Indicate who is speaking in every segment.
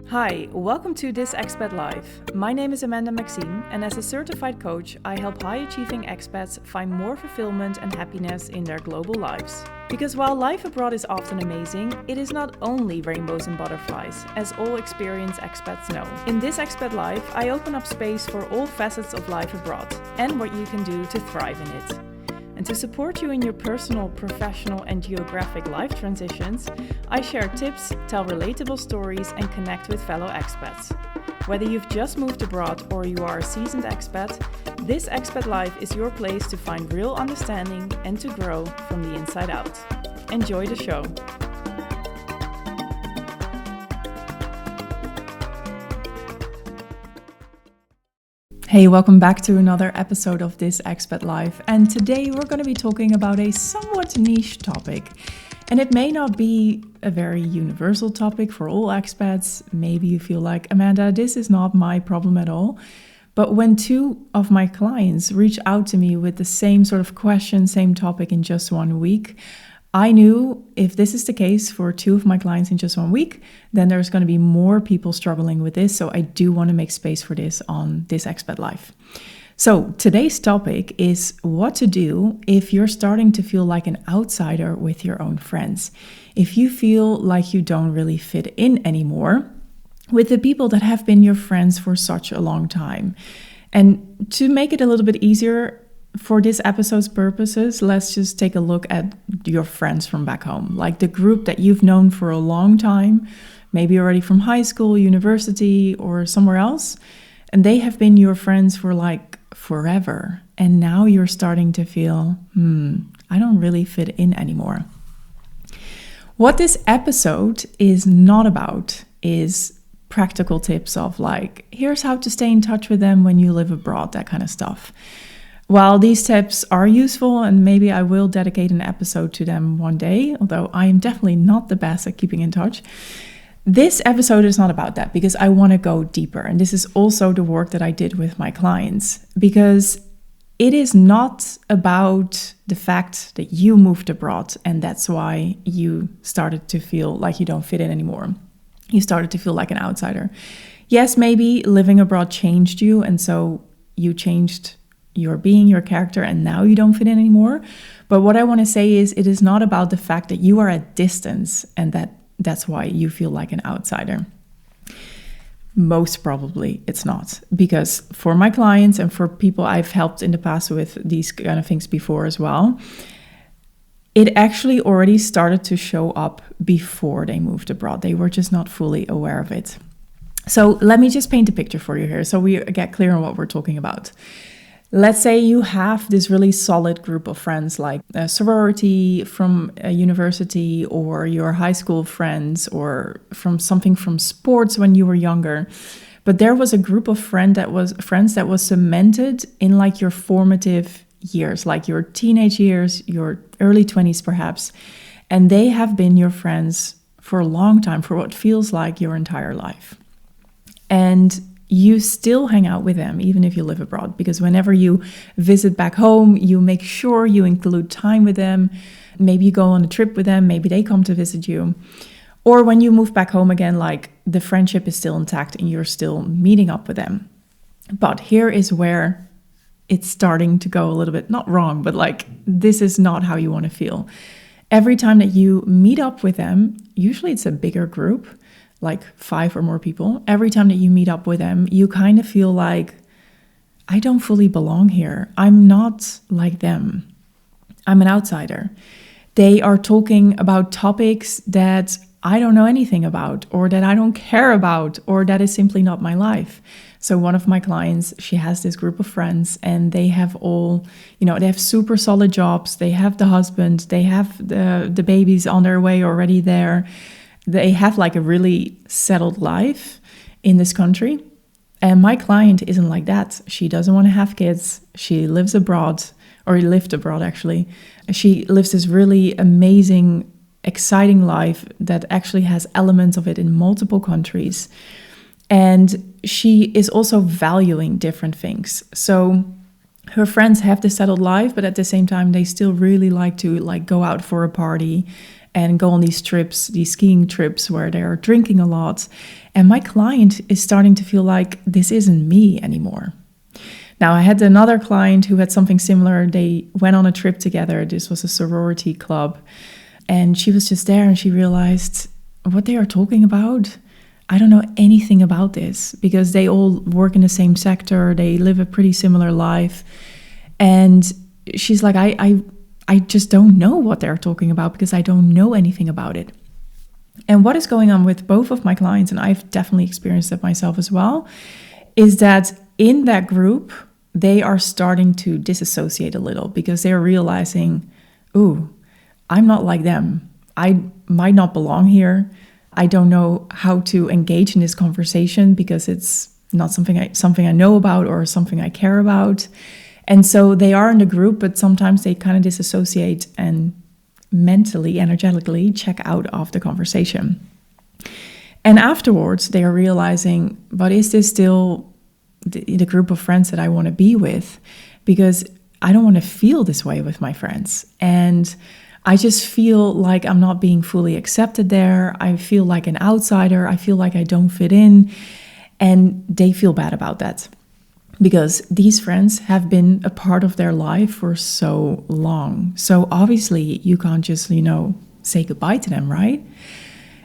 Speaker 1: Hi, welcome to This Expat Life. My name is Amanda Maxime, and as a certified coach, I help high-achieving expats find more fulfillment and happiness in their global lives. Because while life abroad is often amazing, it is not only rainbows and butterflies, as all experienced expats know. In This Expat Life, I open up space for all facets of life abroad and what you can do to thrive in it. And to support you in your personal, professional, and geographic life transitions, I share tips, tell relatable stories, and connect with fellow expats. Whether you've just moved abroad or you are a seasoned expat, This Expat Life is your place to find real understanding and to grow from the inside out. Enjoy the show. Hey, welcome back to another episode of This Expat Life. And today we're going to be talking about a somewhat niche topic. And it may not be a very universal topic for all expats. Maybe you feel like, Amanda, this is not my problem at all. But when two of my clients reach out to me with the same sort of question, same topic in just 1 week, I knew if this is the case for two of my clients in just 1 week, then there's going to be more people struggling with this. So I do want to make space for this on This Expat Life. So today's topic is what to do if you're starting to feel like an outsider with your own friends. If you feel like you don't really fit in anymore with the people that have been your friends for such a long time. And to make it a little bit easier, for this episode's purposes, let's just take a look at your friends from back home, like the group that you've known for a long time, maybe already from high school, university, or somewhere else. And they have been your friends for like forever. And now you're starting to feel, I don't really fit in anymore. What this episode is not about is practical tips of like, here's how to stay in touch with them when you live abroad, that kind of stuff. While these tips are useful, and maybe I will dedicate an episode to them one day, although I am definitely not the best at keeping in touch, this episode is not about that because I want to go deeper. And this is also the work that I did with my clients, because it is not about the fact that you moved abroad and that's why you started to feel like you don't fit in anymore. You started to feel like an outsider. Yes, maybe living abroad changed you, and so you changed your being, your character, and now you don't fit in anymore. But what I want to say is it is not about the fact that you are at distance and that's why you feel like an outsider. Most probably it's not, because for my clients and for people I've helped in the past with these kind of things before as well, it actually already started to show up before they moved abroad. They were just not fully aware of it. So let me just paint a picture for you here so we get clear on what we're talking about. Let's say you have this really solid group of friends, like a sorority from a university or your high school friends or from something from sports when you were younger. But there was a group of friends that was cemented in like your formative years, like your teenage years, your early 20s perhaps. And they have been your friends for a long time, for what feels like your entire life. And you still hang out with them, even if you live abroad, because whenever you visit back home, you make sure you include time with them. Maybe you go on a trip with them, maybe they come to visit you. Or when you move back home again, like the friendship is still intact and you're still meeting up with them. But here is where it's starting to go a little bit, not wrong, but like this is not how you want to feel. Every time that you meet up with them, usually it's a bigger group, like 5 or more people. Every time that you meet up with them, you kind of feel like, I don't fully belong here. I'm not like them. I'm an outsider. They are talking about topics that I don't know anything about, or that I don't care about, or that is simply not my life. So one of my clients, she has this group of friends and they have all, they have super solid jobs. They have the husband, they have the babies on their way already there. They have like a really settled life in this country. And my client isn't like that. She doesn't want to have kids. She lives abroad, or lived abroad actually. She lives this really amazing, exciting life that actually has elements of it in multiple countries. And she is also valuing different things. So her friends have this settled life, but at the same time, they still really like to go out for a party and go on these trips, these skiing trips where they're drinking a lot. And my client is starting to feel like this isn't me anymore. Now, I had another client who had something similar. They went on a trip together. This was a sorority club. And she was just there and she realized what they are talking about. I don't know anything about this because they all work in the same sector. They live a pretty similar life. And she's like, I just don't know what they're talking about because I don't know anything about it. And what is going on with both of my clients, and I've definitely experienced it myself as well, is that in that group, they are starting to disassociate a little because they're realizing, ooh, I'm not like them. I might not belong here. I don't know how to engage in this conversation because it's not something I know about or something I care about. And so they are in the group, but sometimes they kind of disassociate and mentally, energetically check out of the conversation. And afterwards, they are realizing, but is this still the group of friends that I want to be with? Because I don't want to feel this way with my friends. And I just feel like I'm not being fully accepted there. I feel like an outsider. I feel like I don't fit in. And they feel bad about that because these friends have been a part of their life for so long. So obviously you can't just, say goodbye to them, right?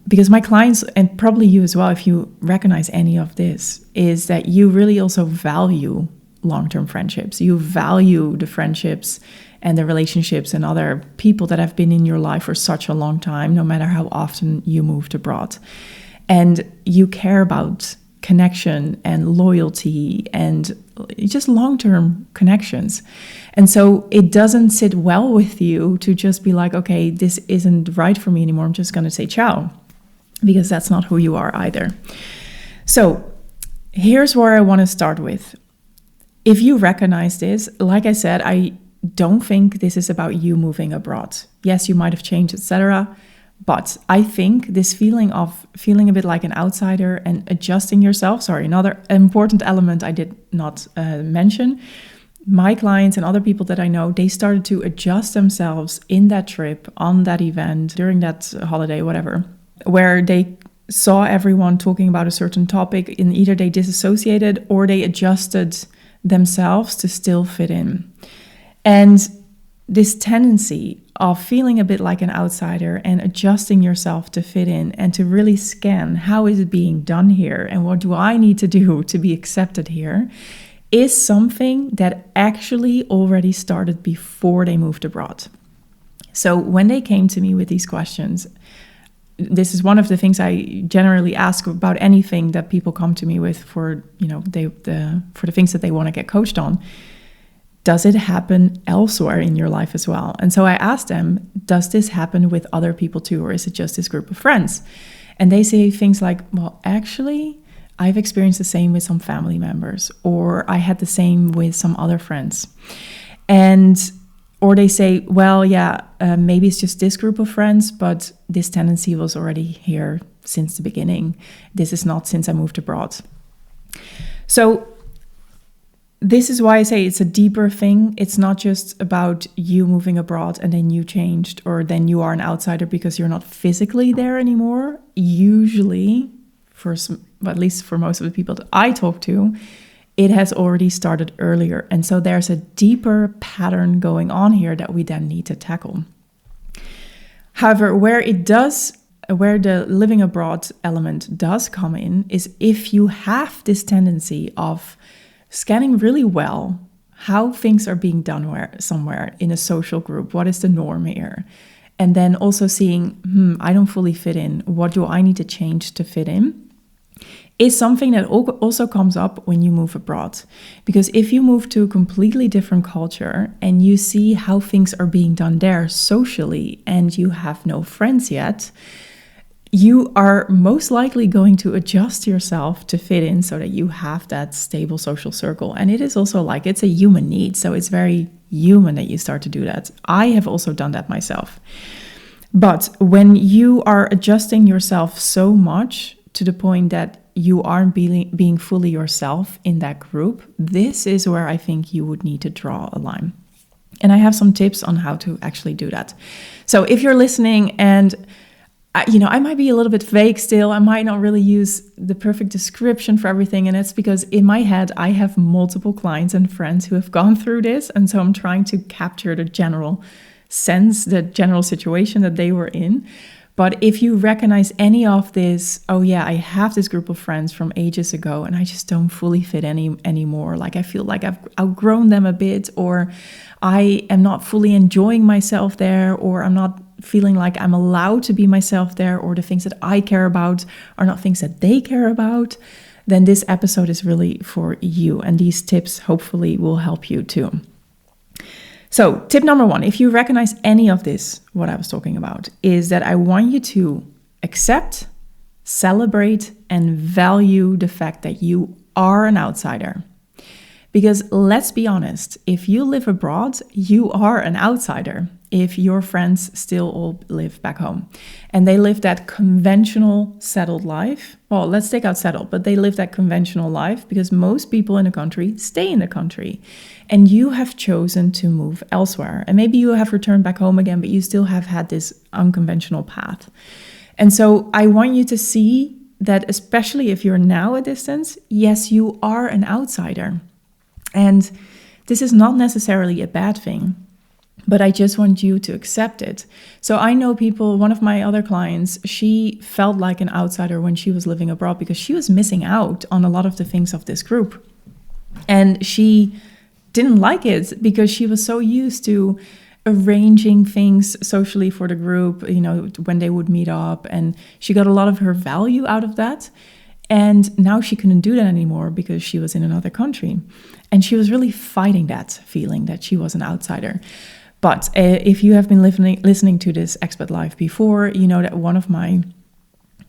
Speaker 1: Because my clients, and probably you as well, if you recognize any of this, is that you really also value long-term friendships. You value the friendships and the relationships and other people that have been in your life for such a long time, no matter how often you moved abroad. And you care about connection and loyalty and just long-term connections. And so it doesn't sit well with you to just be like, okay, this isn't right for me anymore. I'm just going to say ciao. Because that's not who you are either. So here's where I want to start with. If you recognize this, like I said, I don't think this is about you moving abroad. Yes, you might have changed, etc. But I think this feeling of feeling a bit like an outsider and adjusting yourself, another important element I did not mention. My clients and other people that I know, they started to adjust themselves in that trip, on that event, during that holiday, whatever, where they saw everyone talking about a certain topic and either they disassociated or they adjusted themselves to still fit in. And this tendency of feeling a bit like an outsider and adjusting yourself to fit in and to really scan how is it being done here and what do I need to do to be accepted here is something that actually already started before they moved abroad. So when they came to me with these questions, this is one of the things I generally ask about anything that people come to me with for, for the things that they want to get coached on. Does it happen elsewhere in your life as well? And so I asked them, does this happen with other people too, or is it just this group of friends? And they say things like, well, actually, I've experienced the same with some family members, or I had the same with some other friends. Or they say, well, maybe it's just this group of friends, but this tendency was already here since the beginning. This is not since I moved abroad. So this is why I say it's a deeper thing. It's not just about you moving abroad and then you changed, or then you are an outsider because you're not physically there anymore. Usually, at least for most of the people that I talk to, it has already started earlier. And so there's a deeper pattern going on here that we then need to tackle. However, where the living abroad element does come in is if you have this tendency of scanning really well how things are being done somewhere in a social group, what is the norm here? And then also seeing, I don't fully fit in. What do I need to change to fit in? Is something that also comes up when you move abroad. Because if you move to a completely different culture and you see how things are being done there socially and you have no friends yet, you are most likely going to adjust yourself to fit in so that you have that stable social circle. And it is also it's a human need. So it's very human that you start to do that. I have also done that myself. But when you are adjusting yourself so much to the point that you aren't being fully yourself in that group, this is where I think you would need to draw a line. And I have some tips on how to actually do that. So if you're listening and I might be a little bit vague still. I might not really use the perfect description for everything. And it's because in my head, I have multiple clients and friends who have gone through this. And so I'm trying to capture the general sense, the general situation that they were in. But if you recognize any of this, oh yeah, I have this group of friends from ages ago and I just don't fully fit anymore. Like I feel like I've outgrown them a bit, or I am not fully enjoying myself there, or I'm not feeling like I'm allowed to be myself there, or the things that I care about are not things that they care about, then this episode is really for you. And these tips hopefully will help you too. So tip number 1, if you recognize any of this, what I was talking about, is that I want you to accept, celebrate, and value the fact that you are an outsider. Because let's be honest, if you live abroad, you are an outsider. If your friends still all live back home and they live that conventional settled life, well, let's take out settled, but they live that conventional life because most people in the country stay in the country and you have chosen to move elsewhere. And maybe you have returned back home again, but you still have had this unconventional path. And so I want you to see that, especially if you're now a distance, yes, you are an outsider. And this is not necessarily a bad thing, but I just want you to accept it. So I know people, one of my other clients, she felt like an outsider when she was living abroad because she was missing out on a lot of the things of this group. And she didn't like it because she was so used to arranging things socially for the group, when they would meet up. And she got a lot of her value out of that. And now she couldn't do that anymore because she was in another country. And she was really fighting that feeling that she was an outsider. But if you have been listening to this Expat Life before, you know that one of my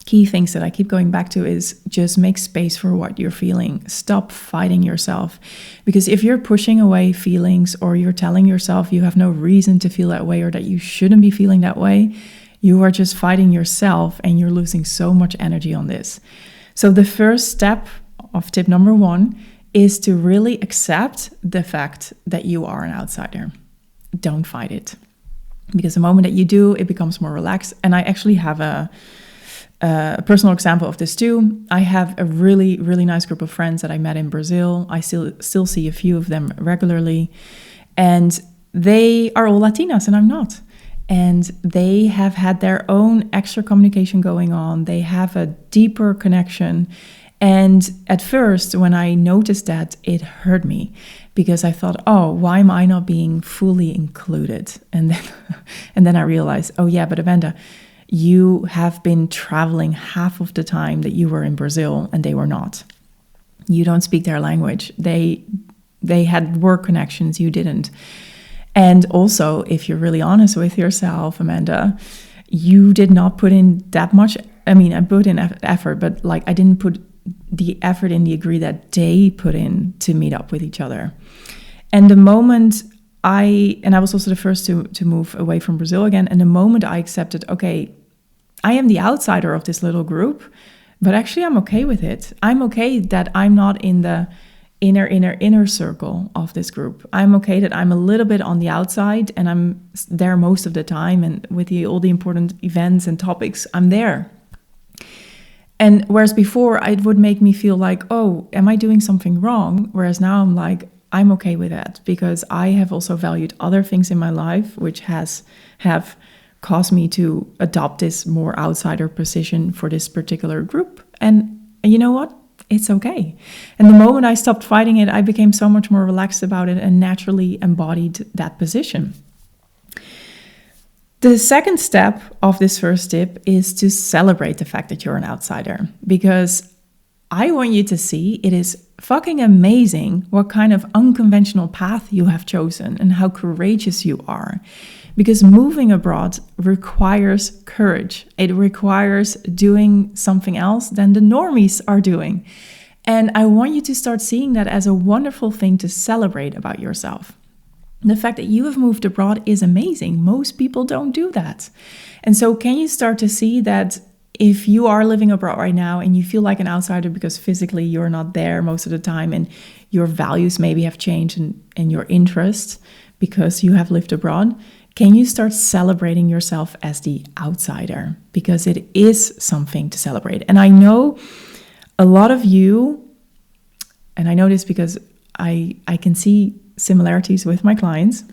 Speaker 1: key things that I keep going back to is just make space for what you're feeling. Stop fighting yourself. Because if you're pushing away feelings or you're telling yourself you have no reason to feel that way or that you shouldn't be feeling that way, you are just fighting yourself and you're losing so much energy on this. So the first step of tip number 1 is to really accept the fact that you are an outsider. Don't fight it. Because the moment that you do, it becomes more relaxed. And I actually have a personal example of this too. I have a really, really nice group of friends that I met in Brazil. I still see a few of them regularly. And they are all Latinas and I'm not. And they have had their own extra communication going on. They have a deeper connection. And at first, when I noticed that, it hurt me because I thought, oh, why am I not being fully included? And then I realized, oh yeah, but Amanda, you have been traveling half of the time that you were in Brazil and they were not. You don't speak their language. They had work connections, you didn't. And also, if you're really honest with yourself, Amanda, you did not put in that much. I mean, I put in effort, but I didn't put the effort in the degree that they put in to meet up with each other. And the moment I was also the first to move away from Brazil again. And the moment I accepted, okay, I am the outsider of this little group, but actually I'm okay with it. I'm okay that I'm not in the inner circle of this group. I'm okay that I'm a little bit on the outside and I'm there most of the time. And with all the important events and topics, I'm there. And whereas before it would make me feel like, oh, am I doing something wrong? Whereas now I'm like, I'm okay with that because I have also valued other things in my life, which have caused me to adopt this more outsider position for this particular group. And you know what? It's okay. And the moment I stopped fighting it, I became so much more relaxed about it and naturally embodied that position. The second step of this first tip is to celebrate the fact that you're an outsider, because I want you to see it is fucking amazing what kind of unconventional path you have chosen and how courageous you are. Because moving abroad requires courage. It requires doing something else than the normies are doing. And I want you to start seeing that as a wonderful thing to celebrate about yourself. The fact that you have moved abroad is amazing. Most people don't do that. And so can you start to see that if you are living abroad right now and you feel like an outsider because physically you're not there most of the time and your values maybe have changed and your interests, because you have lived abroad, can you start celebrating yourself as the outsider? Because it is something to celebrate. And I know a lot of you, and I know this because I can see similarities with my clients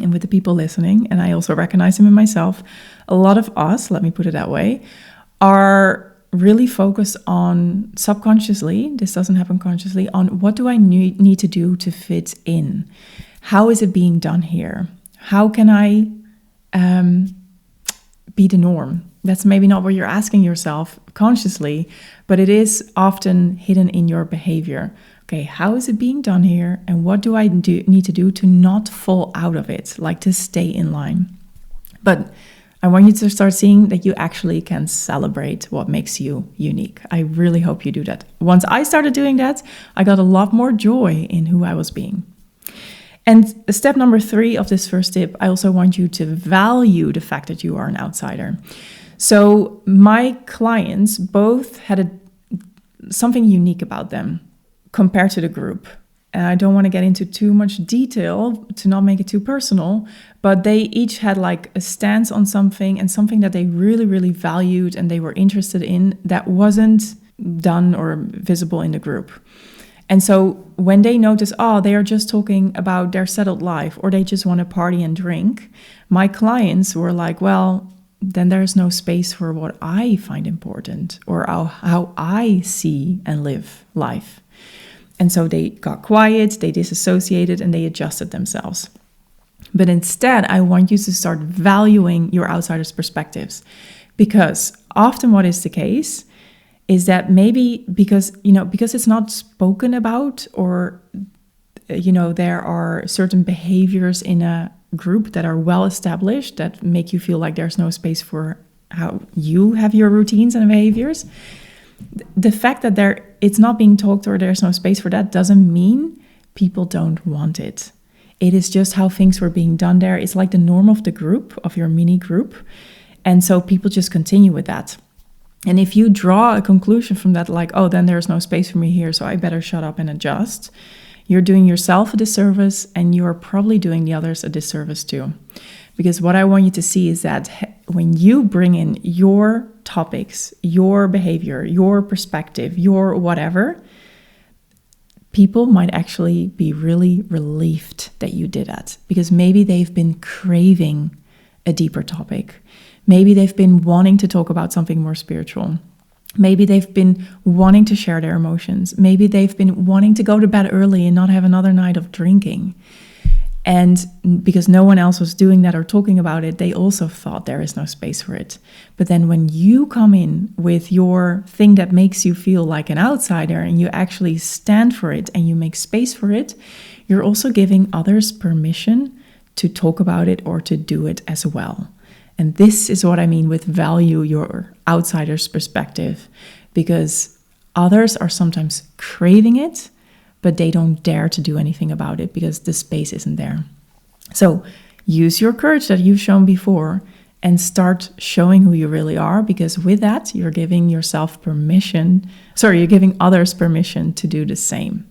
Speaker 1: and with the people listening, and I also recognize them in myself. A lot of us, let me put it that way, are really focused on subconsciously, this doesn't happen consciously, on what do I need to do to fit in? How is it being done here? How can I be the norm? That's maybe not what you're asking yourself consciously, but it is often hidden in your behavior. Okay, how is it being done here? And what do I need to do to not fall out of it, like to stay in line? But I want you to start seeing that you actually can celebrate what makes you unique. I really hope you do that. Once I started doing that, I got a lot more joy in who I was being. And step number 3 of this first tip, I also want you to value the fact that you are an outsider. So my clients both had something unique about them compared to the group. And I don't want to get into too much detail to not make it too personal, but they each had like a stance on something and something that they really, really valued and they were interested in that wasn't done or visible in the group. And so when they notice, they are just talking about their settled life or they just want to party and drink, my clients were like, well, then there's no space for what I find important or how I see and live life. And so they got quiet, they disassociated, and they adjusted themselves. But instead, I want you to start valuing your outsiders' perspectives. Because often what is the case is that maybe because it's not spoken about or, there are certain behaviors in a group that are well established that make you feel like there's no space for how you have your routines and behaviors. The fact that it's not being talked or there's no space for that doesn't mean people don't want it. It is just how things were being done there. It's like the norm of the group, of your mini group. And so people just continue with that. And if you draw a conclusion from that, like, then there's no space for me here, so I better shut up and adjust, you're doing yourself a disservice and you're probably doing the others a disservice too. Because what I want you to see is that when you bring in your topics, your behavior, your perspective, your whatever, people might actually be really relieved that you did that. Because maybe they've been craving a deeper topic. Maybe they've been wanting to talk about something more spiritual. Maybe they've been wanting to share their emotions. Maybe they've been wanting to go to bed early and not have another night of drinking. And because no one else was doing that or talking about it, they also thought there is no space for it. But then when you come in with your thing that makes you feel like an outsider and you actually stand for it and you make space for it, you're also giving others permission to talk about it or to do it as well. And this is what I mean with value your outsider's perspective, because others are sometimes craving it, but they don't dare to do anything about it because the space isn't there. So use your courage that you've shown before and start showing who you really are, because with that, you're giving you're giving others permission to do the same.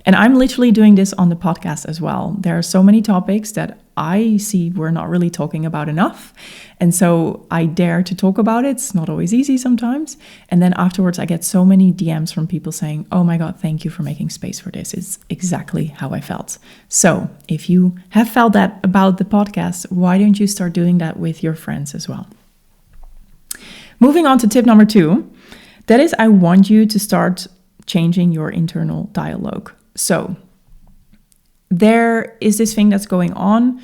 Speaker 1: And I'm literally doing this on the podcast as well. There are so many topics that I see we're not really talking about enough. And so I dare to talk about it. It's not always easy sometimes. And then afterwards, I get so many DMs from people saying, oh my God, thank you for making space for this. It's exactly how I felt. So if you have felt that about the podcast, why don't you start doing that with your friends as well? Moving on to tip number 2, that is, I want you to start changing your internal dialogue. So there is this thing that's going on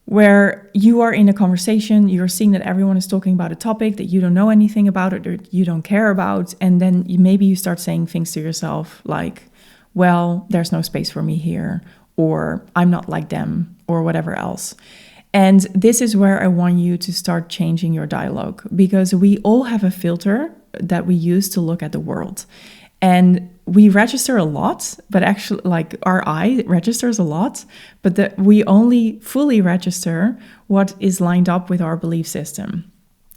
Speaker 1: where you are in a conversation, you're seeing that everyone is talking about a topic that you don't know anything about or you don't care about. And then maybe you start saying things to yourself like, well, there's no space for me here, or I'm not like them, or whatever else. And this is where I want you to start changing your dialogue, because we all have a filter that we use to look at the world. And we register a lot, but actually, like, our eye registers a lot, but that we only fully register what is lined up with our belief system.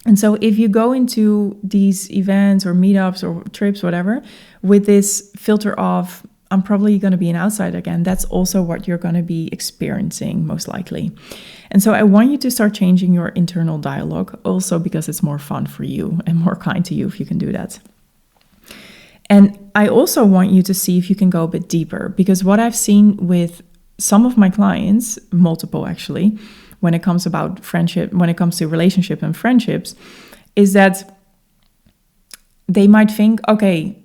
Speaker 1: And so if you go into these events or meetups or trips, whatever, with this filter of, I'm probably going to be an outsider again. That's also what you're going to be experiencing most likely. And so I want you to start changing your internal dialogue also because it's more fun for you and more kind to you if you can do that. And I also want you to see if you can go a bit deeper, because what I've seen with some of my clients, multiple actually, when it comes about friendship, when it comes to relationship and friendships, is that they might think, okay,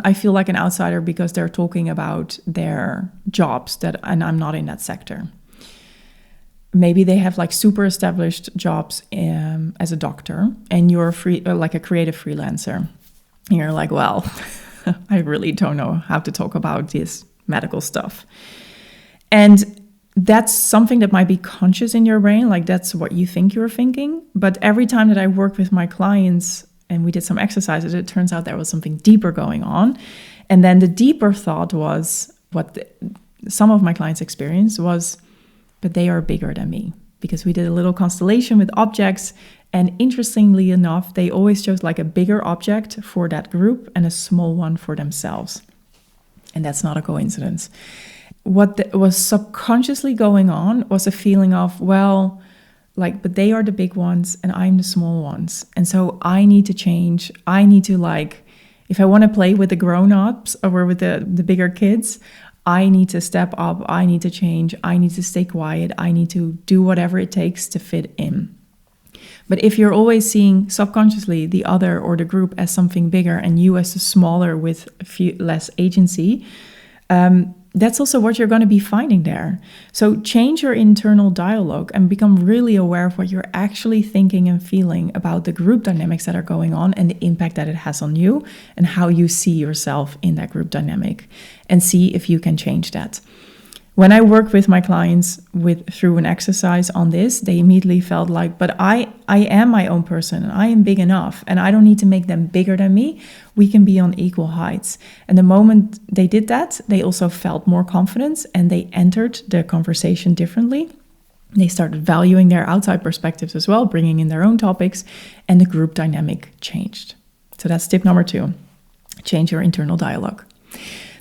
Speaker 1: I feel like an outsider because they're talking about their jobs and I'm not in that sector. Maybe they have like super established jobs as a doctor, and you're like a creative freelancer. And you're like, well, I really don't know how to talk about this medical stuff. And that's something that might be conscious in your brain, like that's what you think you're thinking. But every time that I work with my clients and we did some exercises, it turns out there was something deeper going on. And then the deeper thought was some of my clients experienced was, but they are bigger than me, because we did a little constellation with objects. And interestingly enough, they always chose like a bigger object for that group and a small one for themselves. And that's not a coincidence. What was subconsciously going on was a feeling of, well, like, but they are the big ones and I'm the small ones. And so I need to change. I need to, like, if I want to play with the grown-ups or with the bigger kids, I need to step up. I need to change. I need to stay quiet. I need to do whatever it takes to fit in. But if you're always seeing subconsciously the other or the group as something bigger and you as the smaller with less agency, that's also what you're going to be finding there. So change your internal dialogue and become really aware of what you're actually thinking and feeling about the group dynamics that are going on and the impact that it has on you and how you see yourself in that group dynamic, and see if you can change that. When I work with my clients through an exercise on this, they immediately felt like, but I am my own person and I am big enough and I don't need to make them bigger than me. We can be on equal heights. And the moment they did that, they also felt more confidence and they entered the conversation differently. They started valuing their outside perspectives as well, bringing in their own topics, and the group dynamic changed. So that's tip number 2, change your internal dialogue.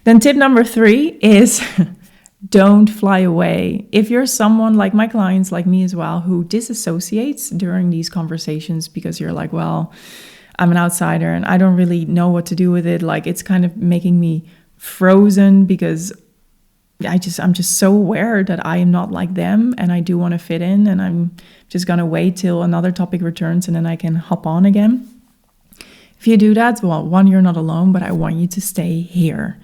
Speaker 1: Then tip number 3 is don't fly away. If you're someone like my clients, like me as well, who disassociates during these conversations because you're like, well, I'm an outsider and I don't really know what to do with it. Like, it's kind of making me frozen because I'm just so aware that I am not like them and I do want to fit in, and I'm just going to wait till another topic returns and then I can hop on again. If you do that, well, one, you're not alone, but I want you to stay here.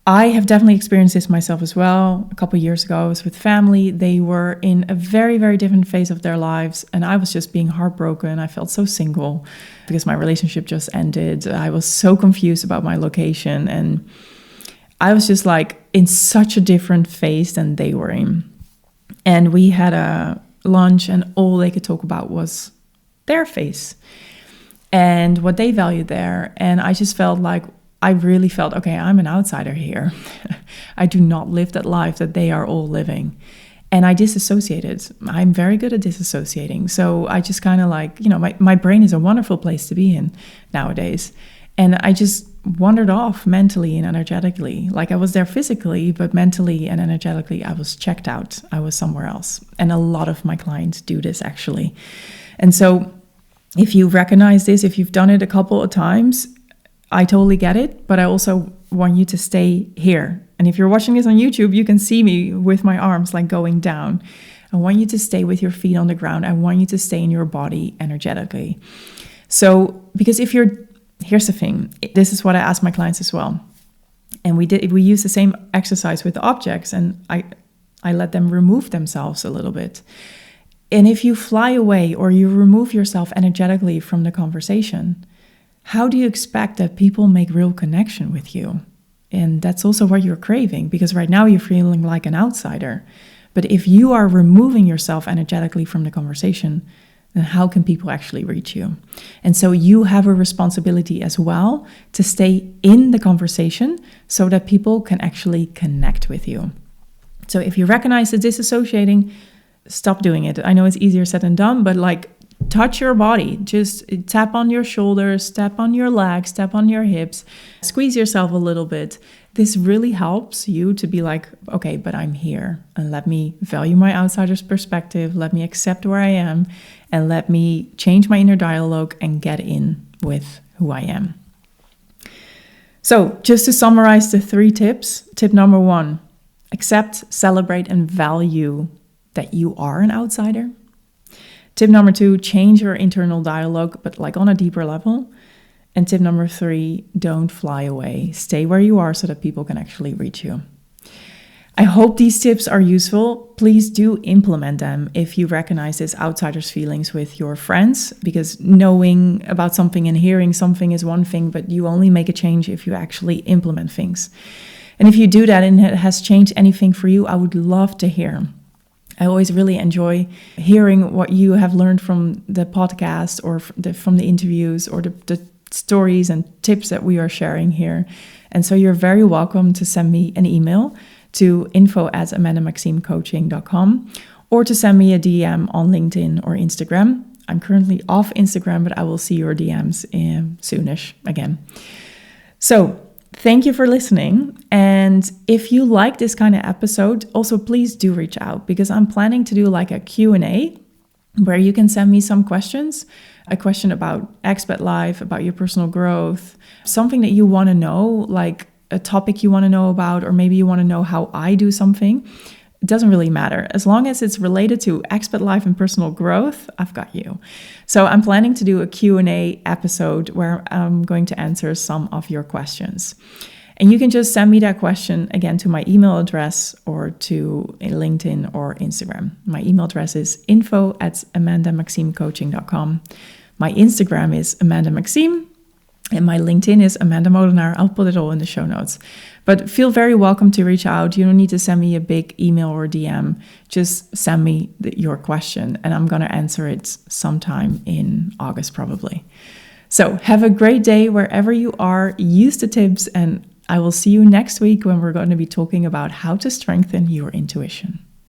Speaker 1: I have definitely experienced this myself as well. A couple of years ago, I was with family. They were in a very, very different phase of their lives. And I was just being heartbroken. I felt so single because my relationship just ended. I was so confused about my location. And I was just like in such a different phase than they were in. And we had a lunch and all they could talk about was their phase and what they valued there. And I just felt like, I really felt, okay, I'm an outsider here. I do not live that life that they are all living. And I disassociated. I'm very good at disassociating. So I just kind of like, my brain is a wonderful place to be in nowadays. And I just wandered off mentally and energetically. Like I was there physically, but mentally and energetically, I was checked out. I was somewhere else. And a lot of my clients do this actually. And so if you recognize this, if you've done it a couple of times, I totally get it, but I also want you to stay here. And if you're watching this on YouTube, you can see me with my arms like going down. I want you to stay with your feet on the ground. I want you to stay in your body energetically. So, because here's the thing, this is what I ask my clients as well. And we use the same exercise with the objects, and I let them remove themselves a little bit. And if you fly away or you remove yourself energetically from the conversation, how do you expect that people make real connection with you? And that's also what you're craving, because right now you're feeling like an outsider. But if you are removing yourself energetically from the conversation, then how can people actually reach you? And so you have a responsibility as well to stay in the conversation so that people can actually connect with you. So if you recognize the disassociating, stop doing it. I know it's easier said than done, but like touch your body. Just tap on your shoulders, tap on your legs, tap on your hips, squeeze yourself a little bit. This really helps you to be like, okay, but I'm here, and let me value my outsider's perspective. Let me accept where I am, and let me change my inner dialogue and get in with who I am. So just to summarize the 3 tips. Tip number 1, accept, celebrate, and value that you are an outsider. Tip number 2, change your internal dialogue, but like on a deeper level. And tip number 3, don't fly away. Stay where you are so that people can actually reach you. I hope these tips are useful. Please do implement them if you recognize this outsider's feelings with your friends, because knowing about something and hearing something is one thing, but you only make a change if you actually implement things. And if you do that and it has changed anything for you, I would love to hear. I always really enjoy hearing what you have learned from the podcast or from the interviews or the stories and tips that we are sharing here. And so you're very welcome to send me an email to info@amandamaximecoaching.com or to send me a DM on LinkedIn or Instagram. I'm currently off Instagram, but I will see your DMs soonish again. So thank you for listening. And if you like this kind of episode, also please do reach out, because I'm planning to do like a Q&A where you can send me some questions. A question about expat life, about your personal growth, something that you want to know, like a topic you want to know about, or maybe you want to know how I do something. It doesn't really matter. As long as it's related to expat life and personal growth, I've got you. So I'm planning to do a Q&A episode where I'm going to answer some of your questions. And you can just send me that question again to my email address or to LinkedIn or Instagram. My email address is info@amandamaximecoaching.com. My Instagram is Amanda Maxime, and my LinkedIn is Amanda Molenaar. I'll put it all in the show notes. But feel very welcome to reach out. You don't need to send me a big email or DM. Just send me your question, and I'm going to answer it sometime in August probably. So have a great day wherever you are. Use the tips, and I will see you next week when we're going to be talking about how to strengthen your intuition.